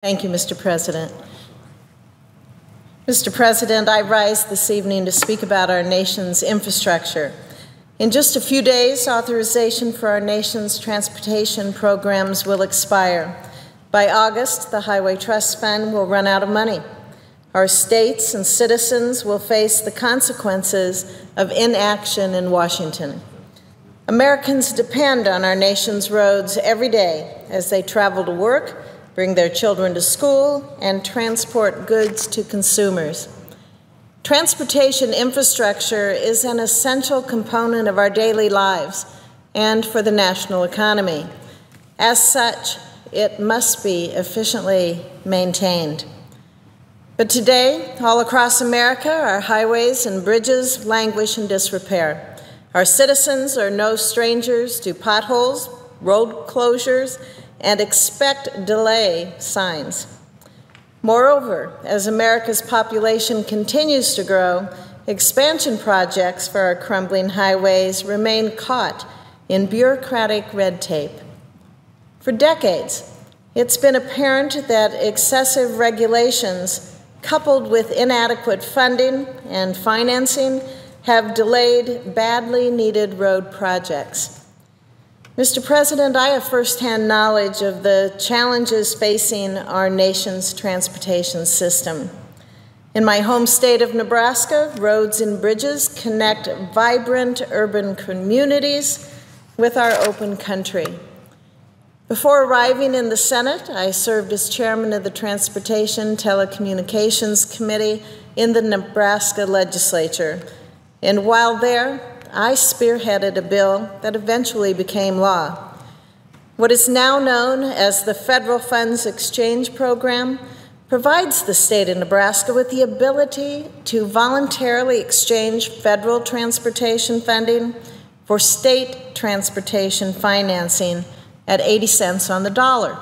Thank you, Mr. President. Mr. President, I rise this evening to speak about our nation's infrastructure. In just a few days, authorization for our nation's transportation programs will expire. By August, the Highway Trust Fund will run out of money. Our states and citizens will face the consequences of inaction in Washington. Americans depend on our nation's roads every day as they travel to work, bring their children to school, and transport goods to consumers. Transportation infrastructure is an essential component of our daily lives and for the national economy. As such, it must be efficiently maintained. But today, all across America, our highways and bridges languish in disrepair. Our citizens are no strangers to potholes, road closures, and expect delay signs. Moreover, as America's population continues to grow, expansion projects for our crumbling highways remain caught in bureaucratic red tape. For decades, it's been apparent that excessive regulations, coupled with inadequate funding and financing, have delayed badly needed road projects. Mr. President, I have firsthand knowledge of the challenges facing our nation's transportation system. In my home state of Nebraska, roads and bridges connect vibrant urban communities with our open country. Before arriving in the Senate, I served as chairman of the Transportation Telecommunications Committee in the Nebraska legislature. And while there, I spearheaded a bill that eventually became law. What is now known as the Federal Funds Exchange Program provides the state of Nebraska with the ability to voluntarily exchange federal transportation funding for state transportation financing at 80 cents on the dollar.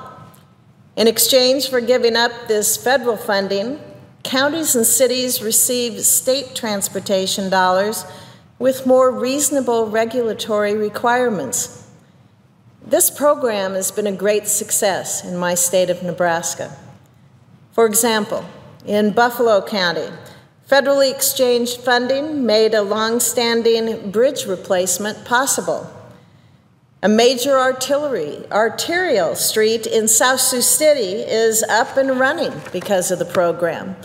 In exchange for giving up this federal funding, counties and cities receive state transportation dollars with more reasonable regulatory requirements. This program has been a great success in my state of Nebraska. For example, in Buffalo County, federally exchanged funding made a long-standing bridge replacement possible. A major arterial street in Sioux City is up and running because of the program.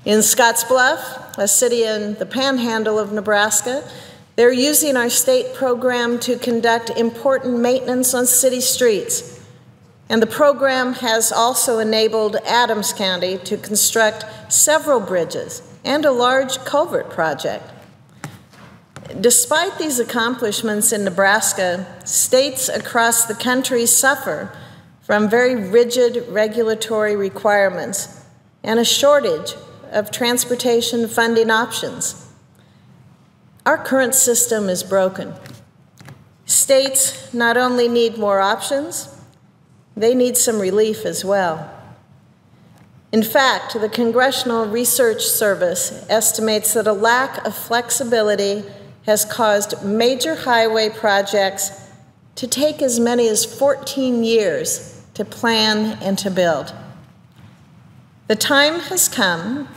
In Scottsbluff, a city in the panhandle of Nebraska, they're using our state program to conduct important maintenance on city streets. And the program has also enabled Adams County to construct several bridges and a large culvert project. Despite these accomplishments in Nebraska, states across the country suffer from very rigid regulatory requirements and a shortage of transportation funding options. Our current system is broken. States not only need more options, they need some relief as well. In fact, the Congressional Research Service estimates that a lack of flexibility has caused major highway projects to take as many as 14 years to plan and to build. The time has come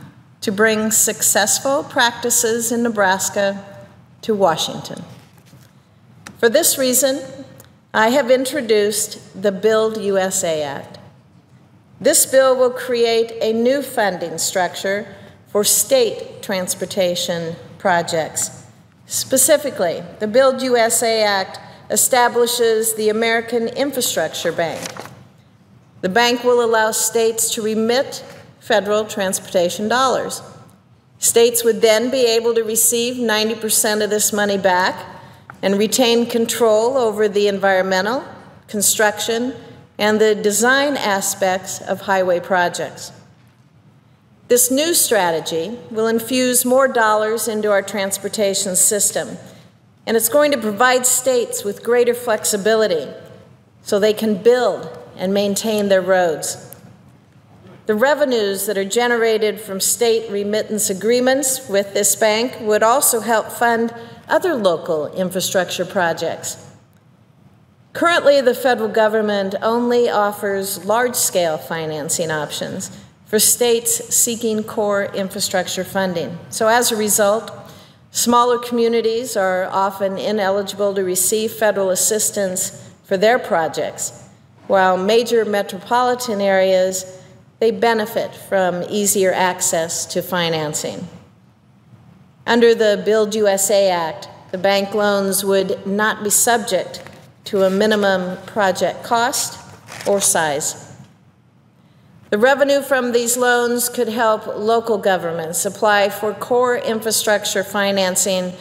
to bring successful practices in Nebraska to Washington. For this reason, I have introduced the Build USA Act. This bill will create a new funding structure for state transportation projects. Specifically, the Build USA Act establishes the American Infrastructure Bank. The bank will allow states to remit federal transportation dollars. States would then be able to receive 90% of this money back and retain control over the environmental, construction, and the design aspects of highway projects. This new strategy will infuse more dollars into our transportation system, and it's going to provide states with greater flexibility so they can build and maintain their roads. The revenues that are generated from state remittance agreements with this bank would also help fund other local infrastructure projects. Currently, the federal government only offers large-scale financing options for states seeking core infrastructure funding. So as a result, smaller communities are often ineligible to receive federal assistance for their projects, while major metropolitan areas, they benefit from easier access to financing. Under the Build USA Act, the bank loans would not be subject to a minimum project cost or size. The revenue from these loans could help local governments apply for core infrastructure financing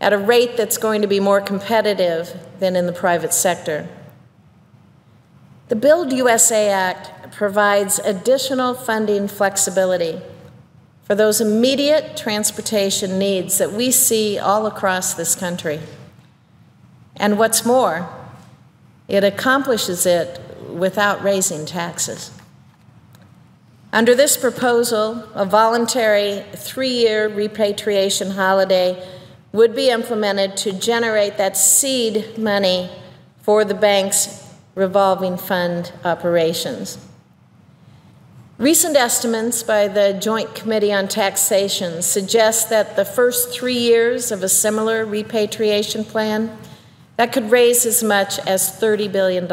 at a rate that's going to be more competitive than in the private sector. The Build USA Act provides additional funding flexibility for those immediate transportation needs that we see all across this country. And what's more, it accomplishes it without raising taxes. Under this proposal, a voluntary 3-year repatriation holiday would be implemented to generate that seed money for the bank's revolving fund operations. Recent estimates by the Joint Committee on Taxation suggest that the first 3 years of a similar repatriation plan that could raise as much as $30 billion.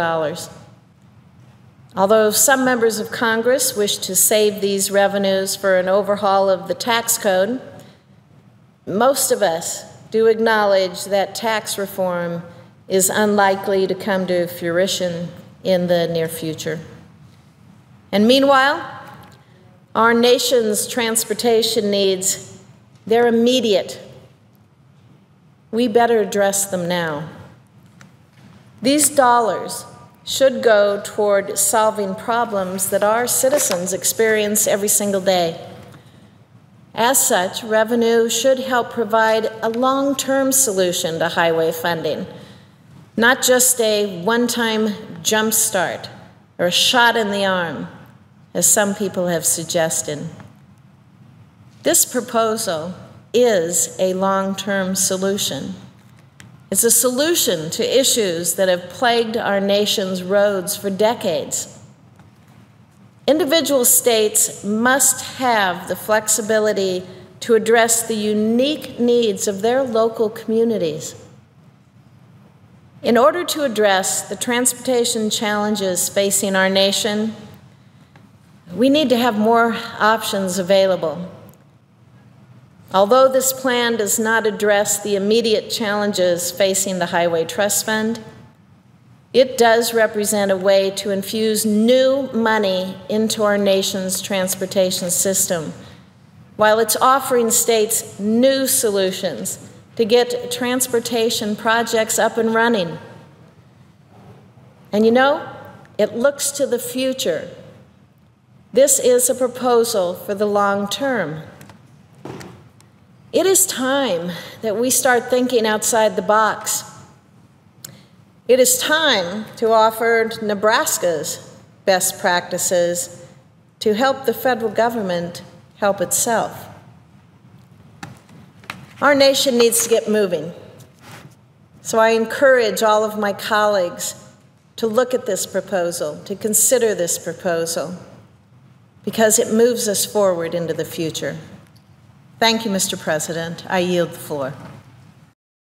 Although some members of Congress wish to save these revenues for an overhaul of the tax code, most of us do acknowledge that tax reform is unlikely to come to fruition in the near future. And meanwhile, our nation's transportation needs, they're immediate. We better address them now. These dollars should go toward solving problems that our citizens experience every single day. As such, revenue should help provide a long-term solution to highway funding, not just a one-time jump start or a shot in the arm, as some people have suggested. This proposal is a long-term solution. It's a solution to issues that have plagued our nation's roads for decades. Individual states must have the flexibility to address the unique needs of their local communities. In order to address the transportation challenges facing our nation, we need to have more options available. Although this plan does not address the immediate challenges facing the Highway Trust Fund, it does represent a way to infuse new money into our nation's transportation system, while it's offering states new solutions to get transportation projects up and running. And you know, it looks to the future. This is a proposal for the long term. It is time that we start thinking outside the box. It is time to offer Nebraska's best practices to help the federal government help itself. Our nation needs to get moving. So I encourage all of my colleagues to look at this proposal, to consider this proposal, because it moves us forward into the future. Thank you, Mr. President. I yield the floor.